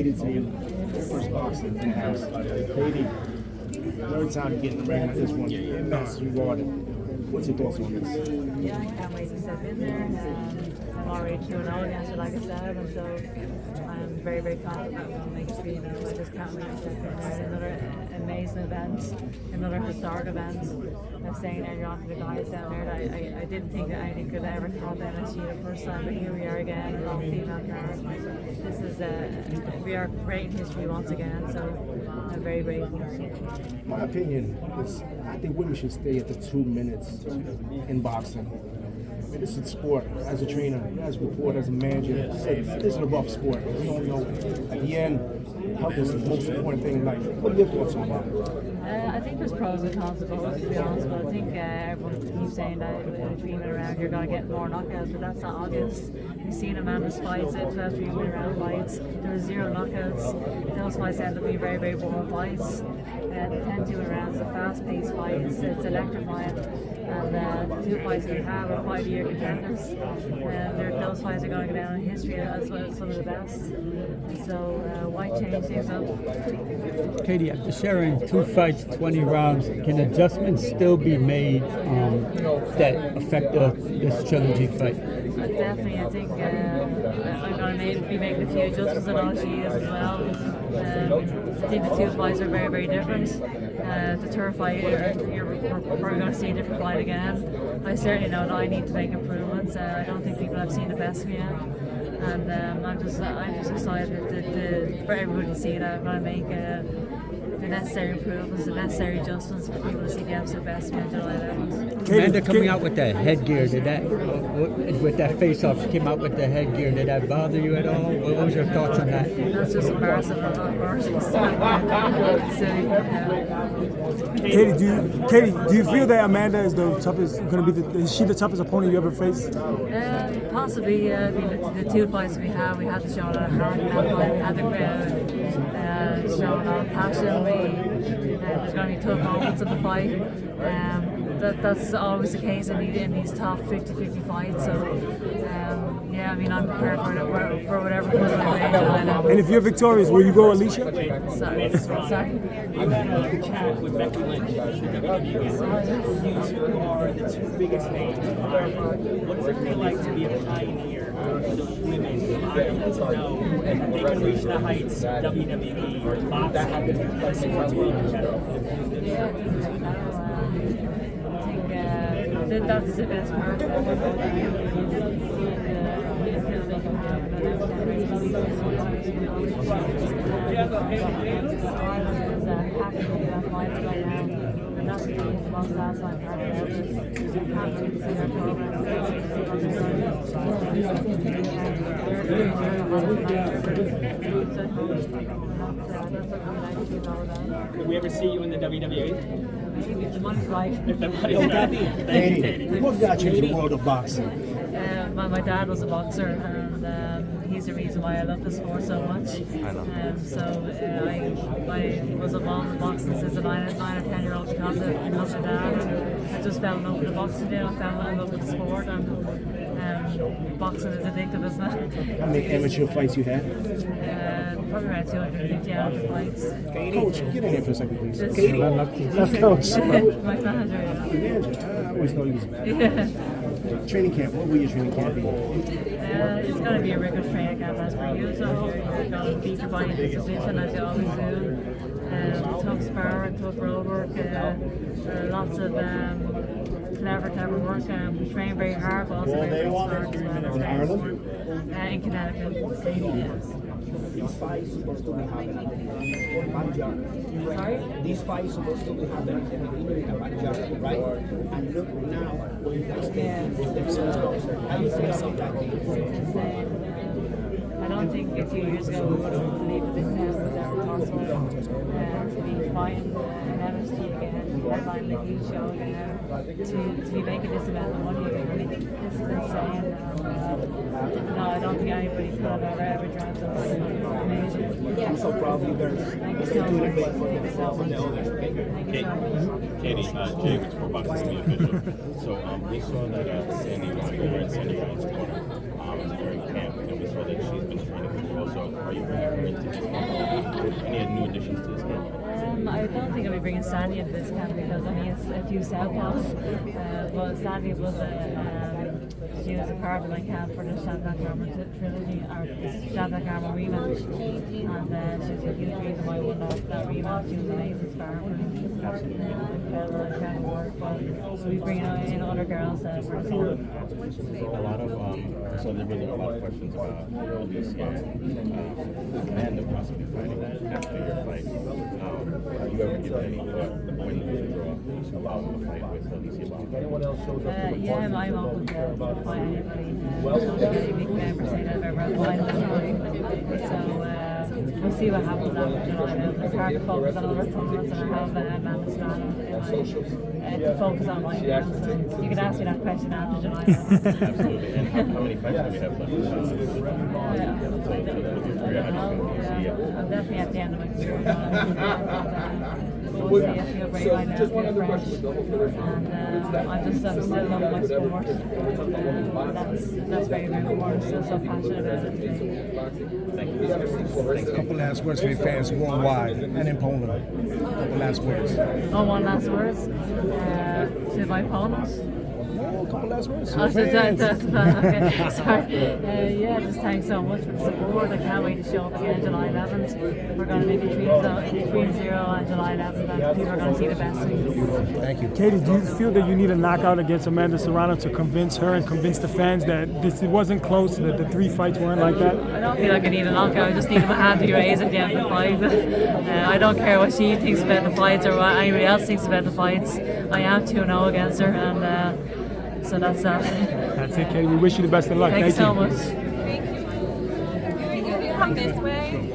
kids in first boxing in the house. Katie, third time you get in the ring like this one. That's rewarded. What's your thoughts on this? Yeah, I can't wait to step in there. I'm already 2-0 against it, like I said, and so I'm very, very confident I'll make it 3-0. I just can't wait to step in there. Another amazing event, another historic event. I was saying earlier on to the guys down there that I didn't think that anything could ever top MSG the first time, but here we are again, all female card. This is we are creating history once again, so I'm very grateful. My opinion is I think women should stay at the 2 minutes in boxing. I mean, this is sport. As a trainer, as a reporter, as a manager, this is a rough sport. We don't know. At the end, health is the most important thing in life. What are your thoughts on that? I think there's pros and cons to both, to be honest, but I think everyone keeps saying that with dreaming around you're going to get more knockouts, but that's not obvious. You've seen Amanda's fights, it was dreaming around fights. There were 0 knockouts. Those fights end up being very, very boring fights. The 10-2 rounds, the fast-paced fights, it's electrifying. And the 2 fights that we have are 5-year contenders. Those fights are going to go down in history as well as some of the best. So why change things up? Katie, after sharing 2 fights, 20 rounds, can adjustments still be made that affect this trilogy fight? Definitely, I think I'm going to be making a few adjustments in all she is as well. I think the 2 fights are very, very different. The turf fight, we're probably going to see a different fight again. I certainly know that I need to make improvements. I don't think people have seen the best of me yet. And I'm just excited for everybody to see that I'm going to make the necessary improvements, the necessary adjustments for people to see the absolute best of me on July 11th. Amanda coming out with that headgear, with that face-off, she came out with the headgear. Did that bother you at all? What was your thoughts on that? That's just embarrassing. I'm not embarrassing. Katie, do you feel that Amanda is the toughest? Is she the toughest opponent you ever faced? Possibly. I mean, the 2 fights we had to show a lot of heart in that fight. We had to show a lot of passion. There's going to be tough moments in the fight. That's always the case in these top 50-50 fights. So, yeah, I mean, I'm prepared for whatever comes my way. And if you're victorious, will you go Alicia? Sorry. You had a chat with Becky Lynch, the WWE. You 2 are the 2 biggest names in Ireland. What does it feel like to be a pioneer for the women in Ireland to know that they can reach the heights WWE, boxing, the sports world in general? I think that's the best part. Could we ever see you in the WWE? If the money's right. Katie, what got you into the world of boxing? My dad was a boxer, and he's the reason why I love the sport so much. So I was involved in boxing since a 9 or 10-year-old because of dad. I just fell in love with the boxing. I fell in love with the sport, and boxing is addictive, isn't it? How many amateur fights you had? Probably around 250 amateur fights. Coach, get in here for a second, please. Katie. Coach. My manager. Manager. I always thought he was. Yeah. Training camp. What will your training camp be? It's going to be a rigorous training camp as per usual. You're going to beat your body into submission as you always do. Tough sparring, tough road work, lots of clever work. We train very hard, but also very smart as well. In Ireland? In Connecticut. These fights supposed to be happening in Sorry? These fights supposed to be happening in Banjar, right? And look now, when I don't think a few years ago we would have believed this was ever possible to be fighting in MSG again, headlining a huge show again, to be making this amount of money. This is insane. No, I don't think anybody could have ever dreamt of this. It's amazing. I'm so proud of you guys. Thank you so much. Thank you so much. Katie, Jay with Pro Boxing City Official. So we saw that Sandy was here in Sandy Ryan's corner during camp, and we saw that she's been training with you also. Are you bringing her into this camp? don't think I'll be bringing Sandy into this camp because I mean it's a few southpaws. But Sandy was she was a part of my camp for the Shabbat Karma trilogy, or the Shabbat Karma rematch, and she was a huge reason why I won that rematch. She was an amazing sparring for incredible work. But so we bring in other girls for the camp. A lot of so there was a lot of questions about Alicia Amanda possibly fighting after your fight. Have you ever given any thought when you draw to a fight with Alicia? Yeah, I'm open to fight anybody. Any big member say that I've ever applied to try. So we'll see what happens after July. It's hard to focus on other tournaments, and I have Amanda Serrano to focus on right now. So you can ask me that question after July. Absolutely. And how many fights do we have left? I'm definitely at the end of my career. We'll see. I feel great right now. I feel fresh. And I'm still loving my sport. That's very, very important. Still so passionate about it today. A couple last words for your fans worldwide and in Poland. A couple last words. Oh, one last words to my opponents. A couple last words. Oh, okay, sorry. Yeah, just thanks so much for the support. I can't wait to show up again July 11th. We're going to be between 0 and July 11th, and people are going to see the best of me. Thank you. Katie, do you feel that you need a knockout against Amanda Serrano to convince her and convince the fans that it wasn't close, that the 3 fights weren't like that? I don't feel like I need a knockout. I just need my hand to be raised at the end of the fight. I don't care what she thinks about the fights or what anybody else thinks about the fights. I am 2-0 against her, and so that's that. That's it, Katie. We wish you the best of luck. Thank you so much. Thank you. Come this way.